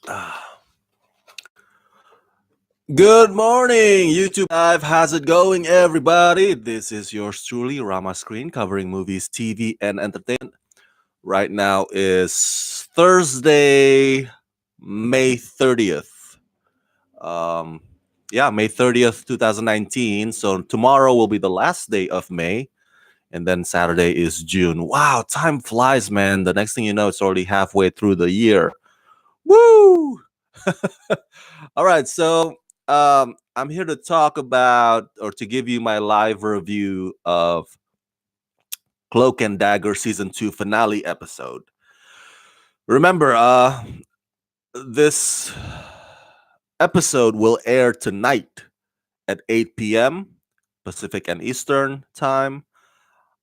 Ah. Good morning, YouTube Live. How's it going, everybody? This is yours truly, Rama Screen, covering movies, TV, and entertainment. Right now is Thursday, May 30th. Um, May 30th, 2019. So tomorrow will be the last day of May, and then Saturday is June. Wow, time flies, man. The next thing you know, it's already halfway through the year. Woo! All right, so I'm here to talk about or to give you my live review of Cloak and Dagger season 2 finale episode. Remember, this episode will air tonight at 8 p.m. Pacific and Eastern time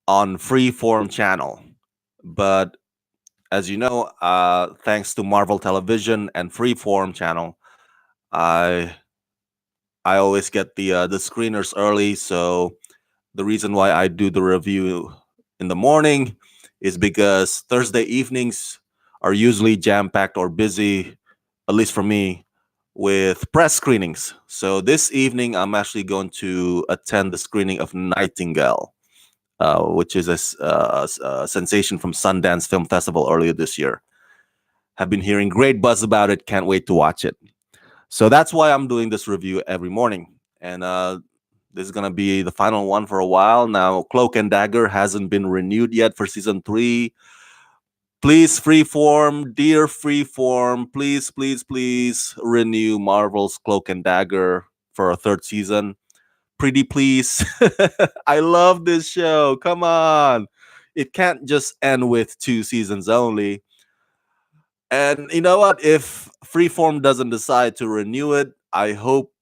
on Freeform channel. But as you know, thanks to Marvel Television and Freeform channel, I I always get the screeners early, so the reason why I do the review in the morning is because Thursday evenings are usually jam packed or busy, at least for me, with press screenings. So this evening, I'm actually going to attend the screening of Nightingale, which is a sensation from Sundance Film Festival earlier this year. Have been hearing great buzz about it. Can't wait to watch it. So that's why I'm doing this review every morning. And this is going to be the final one for a while. Now, Cloak and Dagger hasn't been renewed yet for season 3. Please, Freeform, dear Freeform, please renew Marvel's Cloak and Dagger for a third season. Pretty please. I love this show. Come on. It can't just end with 2 seasons only. And you know what? If Freeform doesn't decide to renew it, I hope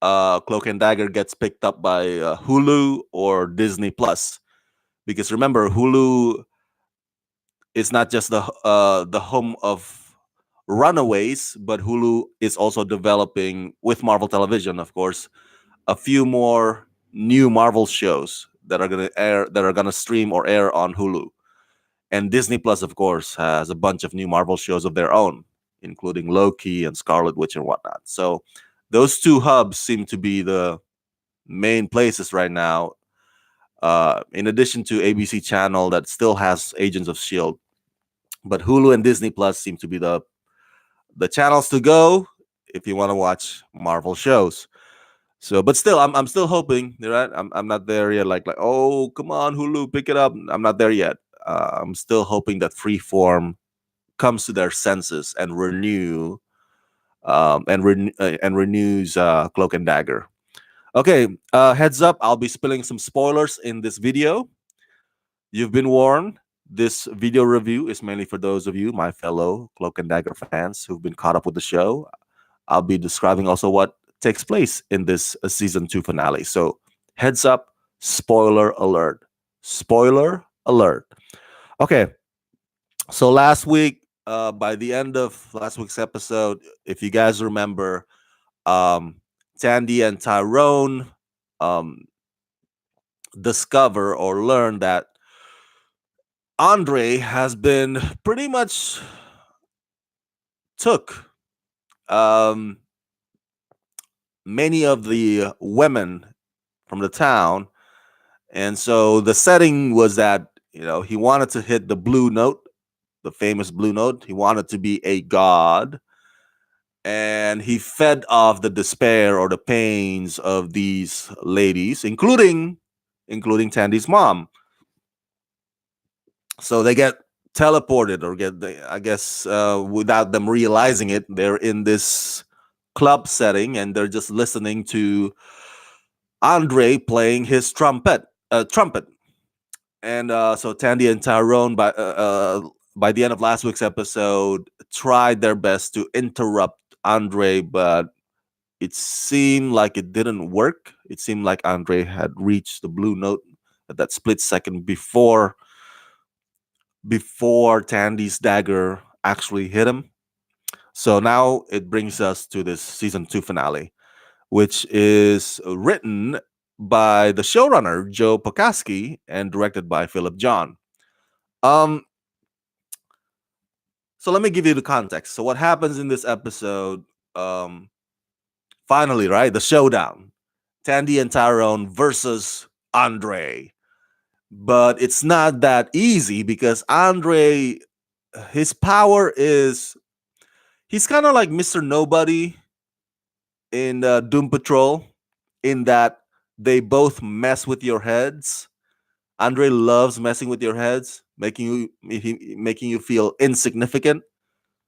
Cloak and Dagger gets picked up by Hulu or Disney Plus, because remember, Hulu is not just the home of Runaways, but Hulu is also developing with Marvel Television, of course, a few more new Marvel shows that are gonna stream or air on Hulu. And Disney Plus, of course, has a bunch of new Marvel shows of their own, including Loki and Scarlet Witch and whatnot. So those two hubs seem to be the main places right now. In addition to ABC channel that still has Agents of Shield, but Hulu and Disney Plus seem to be the channels to go if you want to watch Marvel shows. So, but still, I'm still hoping, right? I'm not there yet. Like, oh, come on, Hulu, pick it up. I'm not there yet. I'm still hoping that Freeform comes to their senses and renews Cloak and Dagger. Okay, heads up, I'll be spilling some spoilers in this video. You've been warned. This video review is mainly for those of you, my fellow Cloak and Dagger fans who've been caught up with the show. I'll be describing also what takes place in this season 2 finale. So, heads up, spoiler alert. Spoiler alert. Okay, so last week, by the end of last week's episode, if you guys remember, Tandy and Tyrone discover or learn that Andre has been pretty much took many of the women from the town. And so the setting was that, he wanted to hit the blue note, the famous blue note. He wanted to be a god. And he fed off the despair or the pains of these ladies, including Tandy's mom. So they get teleported or I guess, without them realizing it, they're in this club setting and they're just listening to Andre playing his trumpet. And so Tandy and Tyrone, by the end of last week's episode, tried their best to interrupt Andre, but it seemed like it didn't work. It seemed like Andre had reached the blue note at that split second before Tandy's dagger actually hit him. So now it brings us to this season 2 finale, which is written by the showrunner Joe Pokaski and directed by Philip John. Um, So let me give you the context. So what happens in this episode? Um, Finally, right, the showdown: Tandy and Tyrone versus Andre. But it's not that easy because Andre, his power is he's kind of like Mr. Nobody in Doom Patrol, in that they both mess with your heads. Andre loves messing with your heads, making you feel insignificant.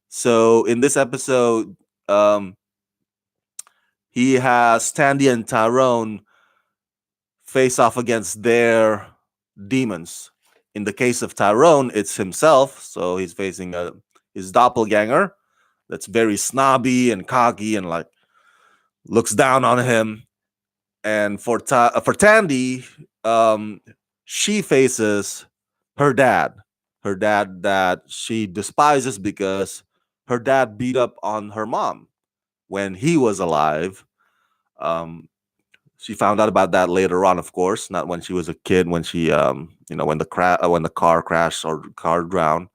So in this episode, um, he has Tandy and Tyrone face off against their demons. In the case of Tyrone, it's himself, so he's facing his doppelganger that's very snobby and cocky and like looks down on him. And for Tandy, um, she faces her dad that she despises because her dad beat up on her mom when he was alive. Um, she found out about that later on, of course, not when she was a kid. When she, when the car crashed or car drowned.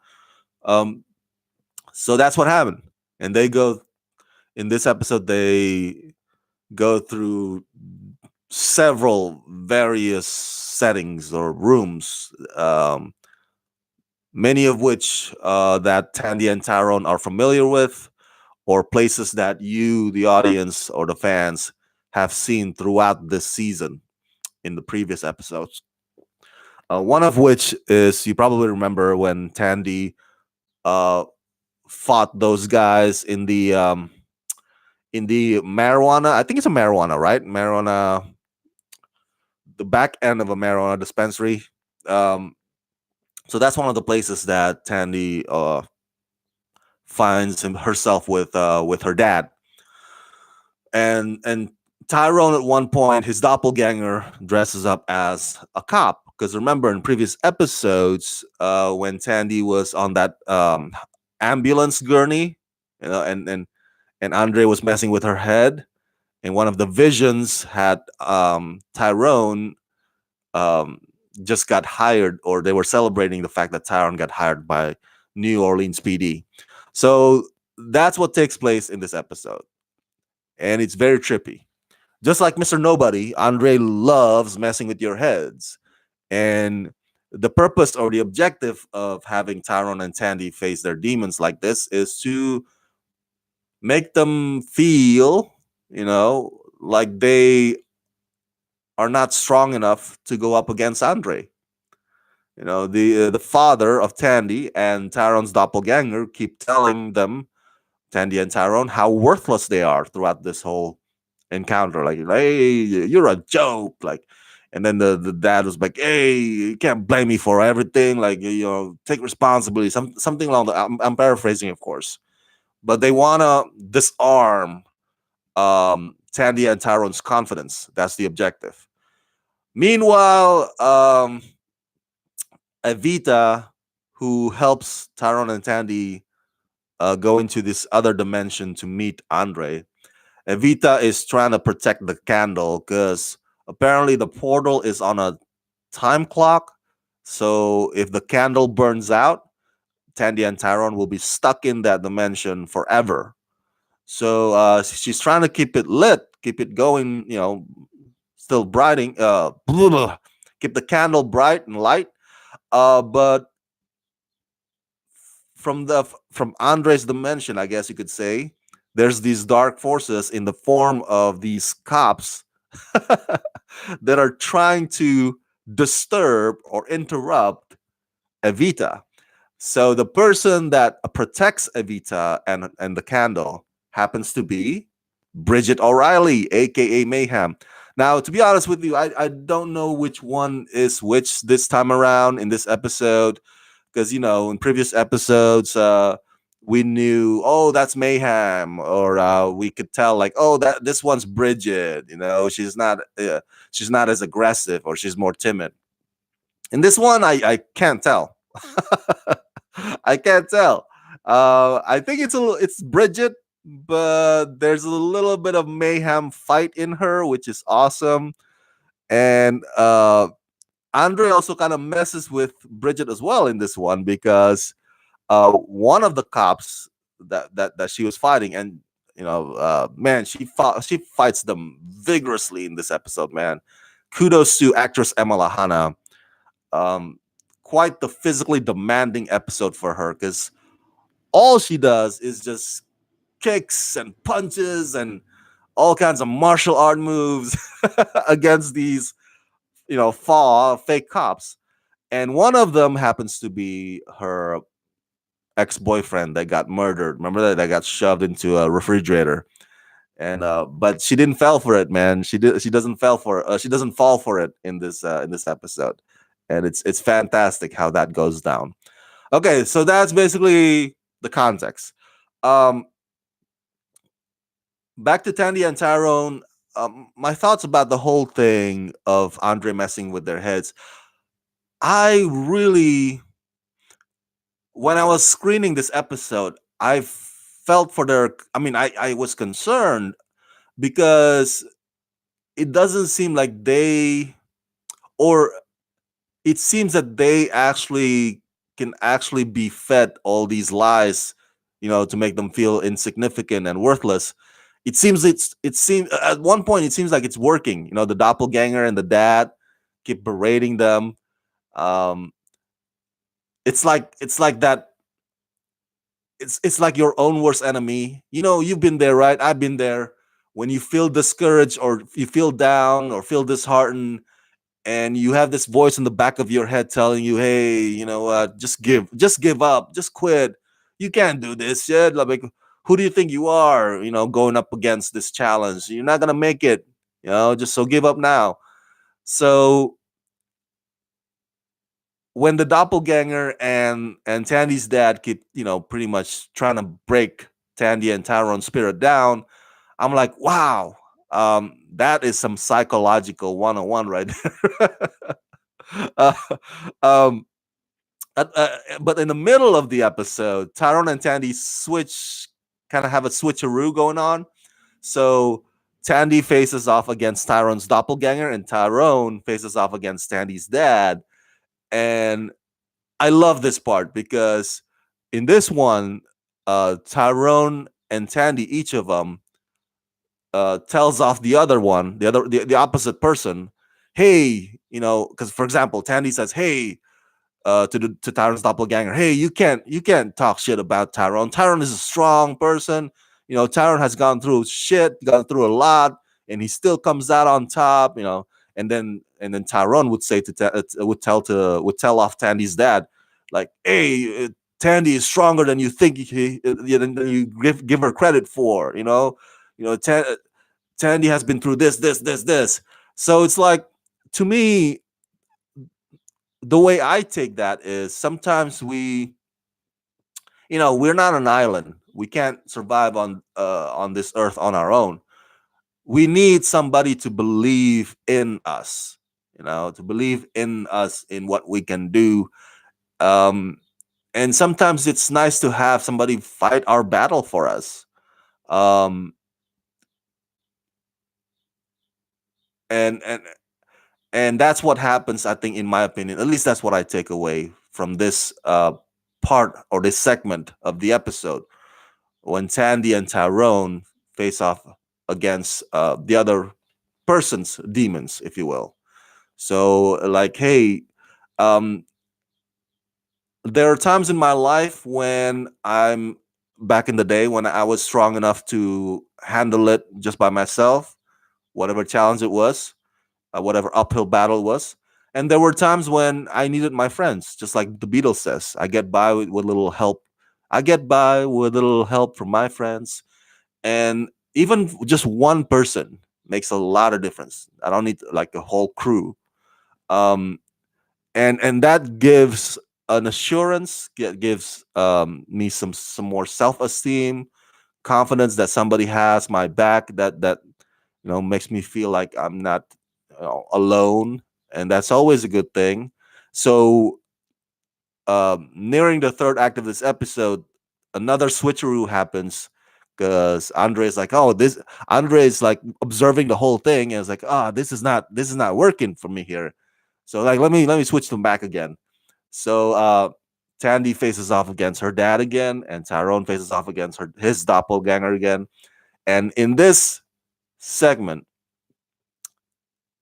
Um, so that's what happened. And they go in this episode. They go through several various settings or rooms, many of which that Tandy and Tyrone are familiar with, or places that you, the audience, or the fans have seen throughout this season in the previous episodes. One of which is, you probably remember when Tandy uh, fought those guys in the marijuana. I think it's a marijuana, right? Marijuana, the back end of a marijuana dispensary. Um, so that's one of the places that Tandy finds herself with her dad, and Tyrone at one point, his doppelganger dresses up as a cop, because remember in previous episodes, when Tandy was on that ambulance gurney, and Andre was messing with her head, and one of the visions had Tyrone um, just got hired, or they were celebrating the fact that Tyrone got hired by New Orleans PD. So that's what takes place in this episode, and it's very trippy. Just like Mr. Nobody, Andre loves messing with your heads. And the purpose or the objective of having Tyrone and Tandy face their demons like this is to make them feel, like they are not strong enough to go up against Andre. The father of Tandy and Tyrone's doppelganger keep telling them, Tandy and Tyrone, how worthless they are throughout this whole encounter. Like, hey, you're a joke. Like, and then the dad was like, hey, you can't blame me for everything. Like, take responsibility. Something along the. I'm paraphrasing, of course, but they wanna disarm Tandy and Tyrone's confidence. That's the objective. Meanwhile, Evita, who helps Tyrone and Tandy go into this other dimension to meet Andre, Evita is trying to protect the candle because apparently the portal is on a time clock. So if the candle burns out, Tandy and Tyrone will be stuck in that dimension forever. So she's trying to keep it lit, keep it going, still brighting, keep the candle bright and light. But from Andre's dimension, I guess you could say, there's these dark forces in the form of these cops that are trying to disturb or interrupt Evita. So the person that protects Evita and the candle happens to be Bridget O'Reilly, aka Mayhem. Now, to be honest with you, I don't know which one is which this time around in this episode, because in previous episodes we knew, oh, that's Mayhem, or we could tell like, oh, that this one's Bridget. She's not as aggressive, or she's more timid. In this one, I can't tell. I can't tell. I think it's Bridget, but there's a little bit of Mayhem fight in her, which is awesome. And Andre also kind of messes with Bridget as well in this one, because one of the cops that she was fighting, and man, she fights them vigorously in this episode. Man, kudos to actress Emma Lahana. um, Quite the physically demanding episode for her, because all she does is just kicks and punches and all kinds of martial art moves against these, fake cops. And one of them happens to be her ex-boyfriend that got murdered. Remember that got shoved into a refrigerator. And but she didn't fall for it, man. She doesn't fall for she doesn't fall for it in this episode. And it's fantastic how that goes down. Okay, so that's basically the context. Um Back to Tandy and Tyrone. My thoughts about the whole thing of Andre messing with their heads. I really, when I was screening this episode, I felt for their. I mean, I was concerned because it doesn't seem like or it seems that they actually can actually be fed all these lies, to make them feel insignificant and worthless. It seems at one point it seems like it's working. The doppelganger and the dad keep berating them. Um, it's like that. It's like your own worst enemy. You've been there, right? I've been there. When you feel discouraged or you feel down or feel disheartened, and you have this voice in the back of your head telling you, "Hey, you know what? Just give up, just quit. You can't do this shit. Like, who do you think you are? Going up against this challenge, you're not gonna make it. Just so give up now." So when the doppelganger and Tandy's dad keep, pretty much trying to break Tandy and Tyrone's spirit down, I'm like, wow, that is some psychological 101 right there. uh, um, but in the middle of the episode, Tyrone and Tandy kind of have a switcheroo going on. So Tandy faces off against Tyrone's doppelganger, and Tyrone faces off against Tandy's dad. And I love this part because in this one, Tyrone and Tandy, each of them, tells off the other one, the opposite person. Hey, because for example, Tandy says, "Hey," to Tyrone's doppelganger. "Hey, you can't talk shit about Tyrone. Tyrone is a strong person. Tyrone has gone through a lot, and he still comes out on top. And then Tyrone would say would tell off Tandy's dad, like, "Hey, Tandy is stronger than you think than you give her credit for. Tandy has been through this." So it's like, to me, the way I take that is sometimes we're not an island. We can't survive on this earth on our own. We need somebody to believe in us, to believe in us, in what we can do. Um, and sometimes it's nice to have somebody fight our battle for us. Um, and and and that's what happens, I think, in my opinion. At least that's what I take away from this part or this segment of the episode, when Tandy and Tyrone face off against the other person's demons, if you will. So, like, hey, um, there are times in my life when I'm back in the day when I was strong enough to handle it just by myself, whatever challenge it was, whatever uphill battle it was. And there were times when I needed my friends, just like the Beatles says. I get by with little help. I get by with little help from my friends, and even just one person makes a lot of difference. I don't need like a whole crew. Um, and that gives an assurance, gives me some more self esteem, confidence that somebody has my back. That makes me feel like I'm not alone, and that's always a good thing. So nearing the third act of this episode, another switcheroo happens because Andre is like, "Oh, this." Andre is like observing the whole thing, and it's like, "Ah, this is not working for me here." So like, let me switch them back again. So Tandy faces off against her dad again, and Tyrone faces off against his doppelganger again. And in this segment,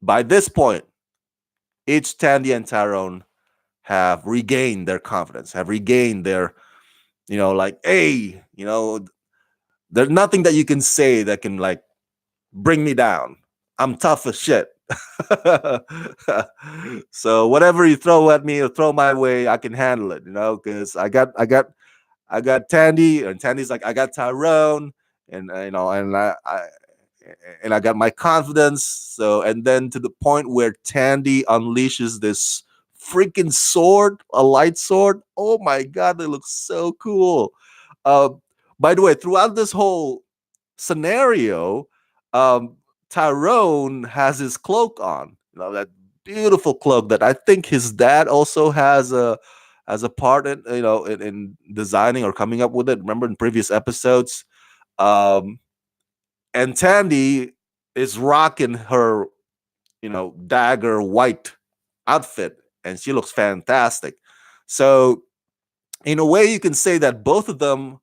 by this point, each Tandy and Tyrone have regained their confidence, have regained their, like, hey, there's nothing that you can say that can like bring me down. I'm tough as shit. So whatever you throw at me or throw my way, I can handle it, because I got Tandy, and Tandy's like, I got Tyrone, and and I got my confidence. So, and then to the point where Tandy unleashes this freaking sword, a light sword. Oh my god, they look so cool. Uh, by the way, throughout this whole scenario, um, Tyrone has his cloak on. That beautiful cloak that I think his dad also has a part in, in designing or coming up with it. Remember in previous episodes, um, and Tandy is rocking her, dagger white outfit, and she looks fantastic. So in a way, you can say that both of them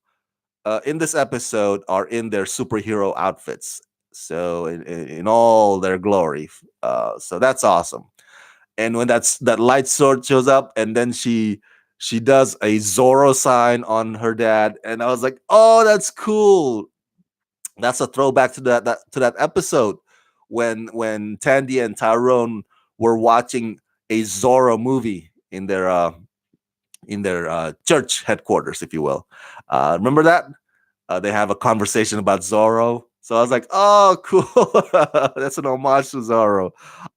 in this episode are in their superhero outfits. So in all their glory. So that's awesome. And when that light sword shows up, and then she does a Zorro sign on her dad, and I was like, oh, that's cool. That's a throwback to that episode when Tandy and Tyrone were watching a Zorro movie in their church headquarters, if you will. Remember that? They have a conversation about Zorro. So I was like, oh, cool. That's an homage to Zorro.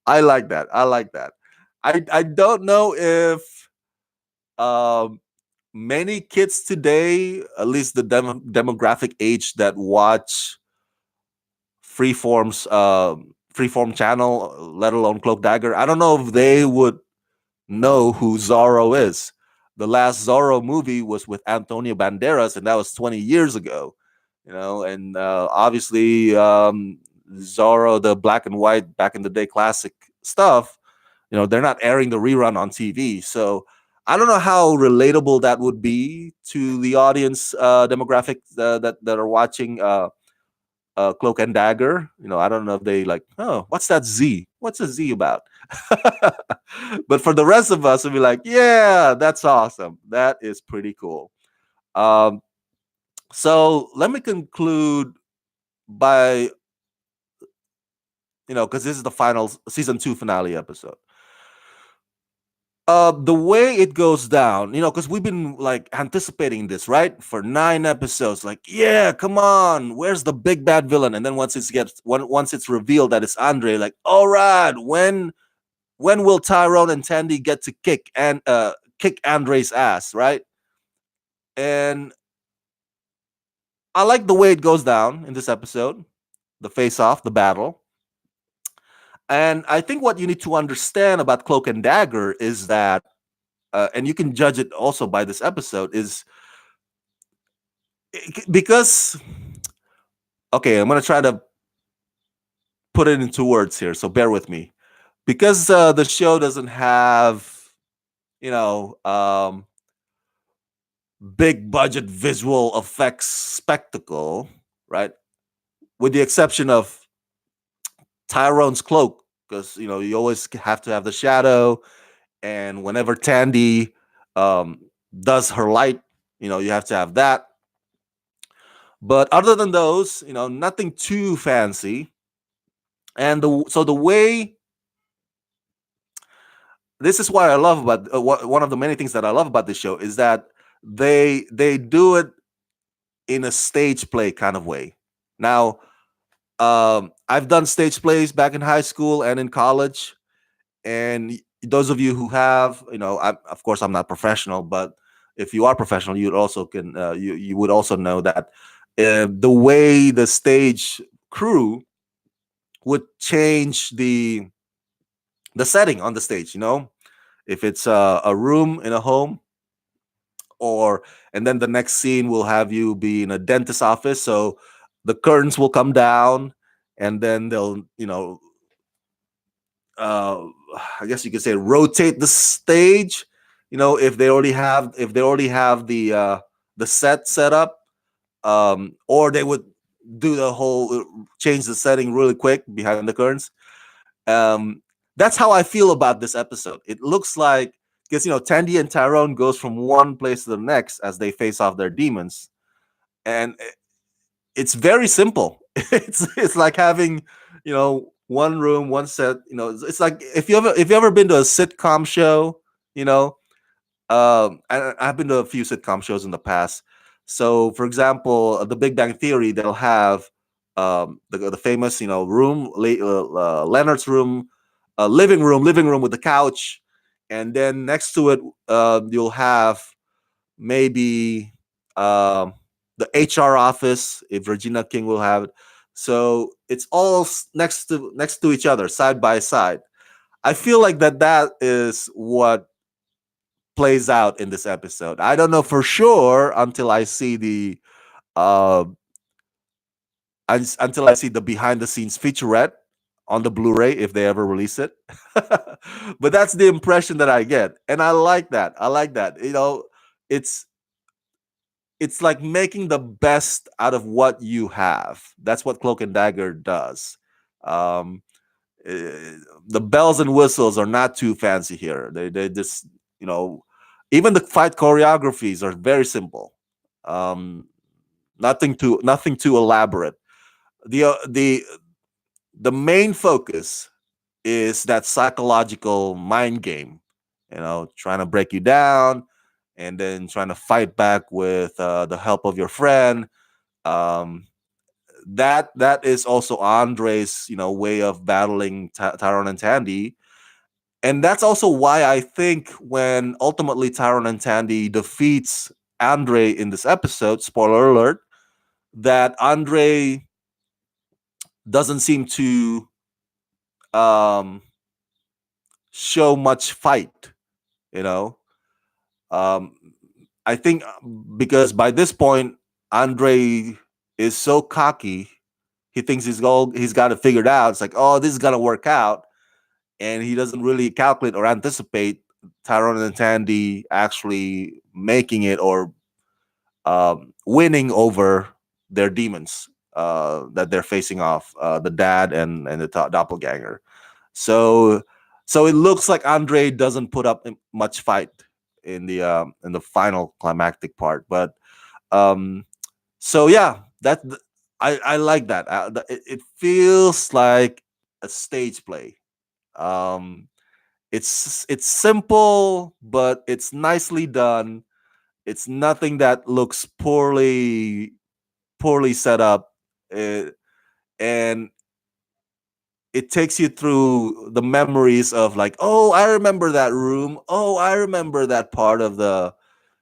I like that. I like that. I don't know if um, many kids today, at least the demographic age that watch Freeform channel, let alone Cloak Dagger, I don't know if they would know who Zorro is. The last Zorro movie was with Antonio Banderas, and that was 20 years ago. And obviously, Zorro, the black and white back in the day classic stuff, they're not airing the rerun on TV. So I don't know how relatable that would be to the audience demographic that are watching Cloak and Dagger. I don't know if they like, oh, what's that Z? What's a Z about? But for the rest of us, we'll be like, yeah, that's awesome. That is pretty cool. Um, so let me conclude by, because this is the final season 2 finale episode. The way it goes down, because we've been like anticipating this, right? For 9 episodes, like, yeah, come on, where's the big bad villain? And then once it's revealed that it's Andre, like, all right, when will Tyrone and Tandy get to kick Andre's ass, right? And I like the way it goes down in this episode, the face off, the battle. And I think what you need to understand about Cloak and Dagger is that, and you can judge it also by this episode, is because, okay, I'm going to try to put it into words here, so bear with me. Because the show doesn't have, you know, um, big budget visual effects spectacle, right? With the exception of Tyrone's cloak, because you always have to have the shadow, and whenever Tandy um, does her light, you have to have that. But other than those, nothing too fancy. And the way, this is what I love about one of the many things that I love about this show is that they do it in a stage play kind of way. Now, I've done stage plays back in high school and in college, and those of you who have, of course, I'm not professional, but if you are professional, you would also know that the way the stage crew would change the setting on the stage. If it's a room in a home, and then the next scene will have you be in a dentist's office, so the curtains will come down, and then they'll uh I guess you could say rotate the stage if they already have the set up, or they would do the whole change the setting really quick behind the curtains. um, that's how I feel about this episode. It looks like, because Tandy and Tyrone goes from one place to the next as they face off their demons, and it's very simple. It's like having one room, one set. It's like if you ever been to a sitcom show, you know, I've been to a few sitcom shows in the past. So, for example, The Big Bang Theory, they'll have the famous, room, Leonard's room, living room with the couch, and then next to it, you'll have maybe um, the HR office if Regina King will have it. So it's all next to each other, side by side. I feel like that is what plays out in this episode. I don't know for sure until I see uh until I see the behind the scenes featurette on the Blu-ray if they ever release it. But that's the impression that I get, and I like that. I like that. It's it's like making the best out of what you have. That's what Cloak and Dagger does. Um, eh, the bells and whistles are not too fancy here. They just you know even the fight choreographies are very simple. Um, nothing too elaborate. The main focus is that psychological mind game. Trying to break you down, and then trying to fight back with the help of your friend. Um, that is also Andre's way of battling Tyrone and Tandy, and that's also why I think when ultimately Tyrone and Tandy defeats Andre in this episode, spoiler alert, that Andre doesn't seem to um, show much fight. You know, um, I think because by this point Andre is so cocky, he thinks he's got it figured out. It's like, oh, this is gonna work out, and he doesn't really calculate or anticipate Tyrone and Tandy actually making it or winning over their demons that they're facing off, the dad and the doppelganger. So so it looks like Andre doesn't put up much fight in the final climactic part, but um, so yeah, I like that. It feels like a stage play. Um, it's simple, but it's nicely done. It's nothing that looks poorly set up, uh, and it takes you through the memories of like, oh, I remember that room. Oh, I remember that part of the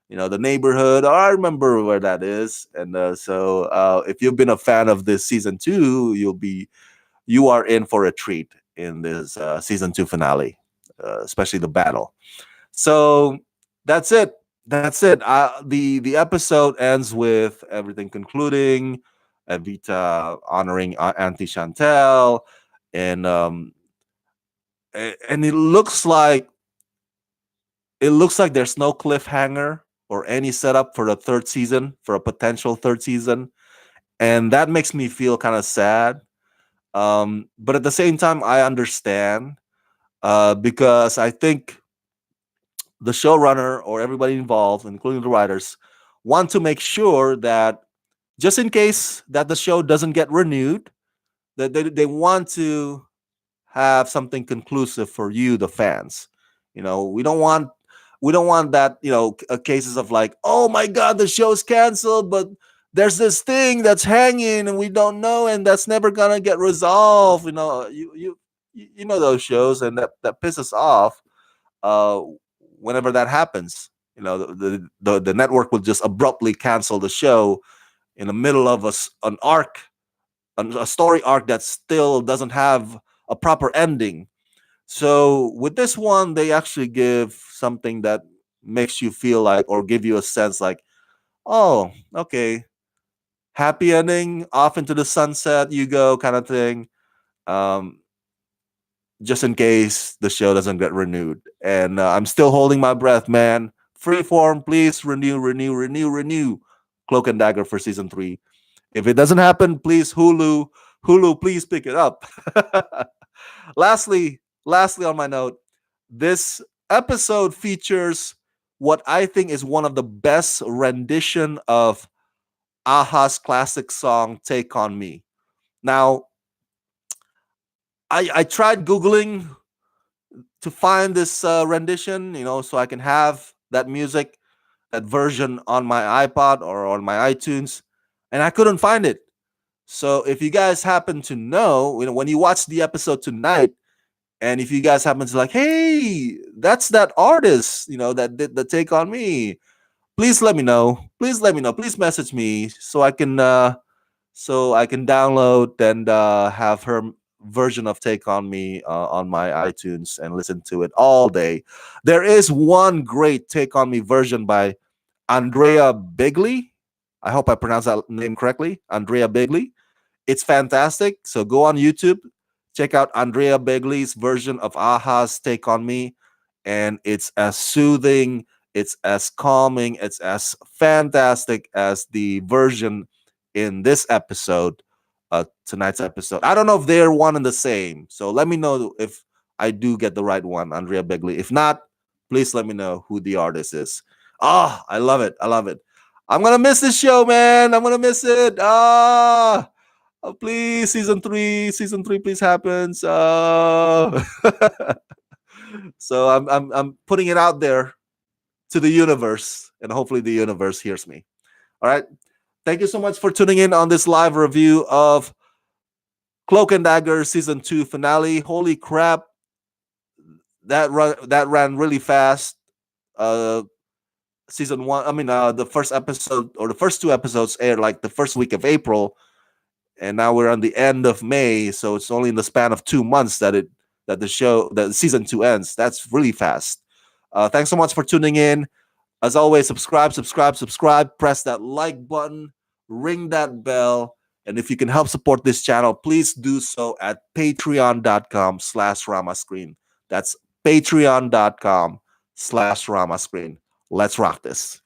neighborhood. Oh, I remember where that is. And if you've been a fan of this season two, you are in for a treat in this season two finale, especially the battle. So that's it. That's it. The episode ends with everything concluding, Evita honoring Auntie Chantel, and and it looks like there's no cliffhanger or any setup for the third season, for a potential third season, and that makes me feel kind of sad. But at the same time, I understand because I think the showrunner or everybody involved, including the writers, want to make sure that just in case that the show doesn't get renewed, that they want to have something conclusive for you, the fans. We don't want that. Cases of like, oh my god, the show's canceled, but there's this thing that's hanging and we don't know, and that's never gonna get resolved. You know those shows, and that pisses off uh, whenever that happens. The network will just abruptly cancel the show in the middle of an arc, a story arc that still doesn't have a proper ending. So with this one, they actually give something that makes you feel like, or give you a sense like, oh, okay, happy ending, off into the sunset you go, kind of thing. Um, just in case the show doesn't get renewed. And I'm still holding my breath, man. Freeform, please renew, renew, renew, renew. Cloak and Dagger for season 3. If it doesn't happen, please Hulu, please pick it up. lastly, on my note, this episode features what I think is one of the best rendition of Aha's classic song "Take on Me." Now, I tried googling to find this rendition, so I can have that music, that version on my iPod or on my iTunes, and I couldn't find it. So if you guys happen to know, when you watch the episode tonight, and if you guys happen to like, hey, that's that artist, that did the Take on Me, please let me know. Please let me know. Please message me so I can download and have her version of Take on Me on my iTunes and listen to it all day. There is one great Take on Me version by Andrea Bigley. I hope I pronounced that name correctly. Andrea Bigley. It's fantastic. So go on YouTube, check out Andrea Begley's version of Aha's Take on Me. And it's as soothing, it's as calming, it's as fantastic as the version in this episode, tonight's episode. I don't know if they're one and the same. So let me know if I do get the right one, Andrea Begley. If not, please let me know who the artist is. Ah, I love it. I love it. I'm gonna miss this show, man. I'm gonna miss it. Please, season three, please happens. So I'm putting it out there to the universe, and hopefully the universe hears me. All right. Thank you so much for tuning in on this live review of Cloak and Dagger season 2 finale. Holy crap, that ran really fast. Uh, season 1. I mean, the first episode or the first 2 episodes aired like the first week of April, and now we're on the end of May, so it's only in the span of 2 months that season 2 ends. That's really fast. Thanks so much for tuning in. As always, subscribe, press that like button, ring that bell, and if you can help support this channel, please do so at patreon.com/ramascreen. That's patreon.com/ramascreen. Let's rock this.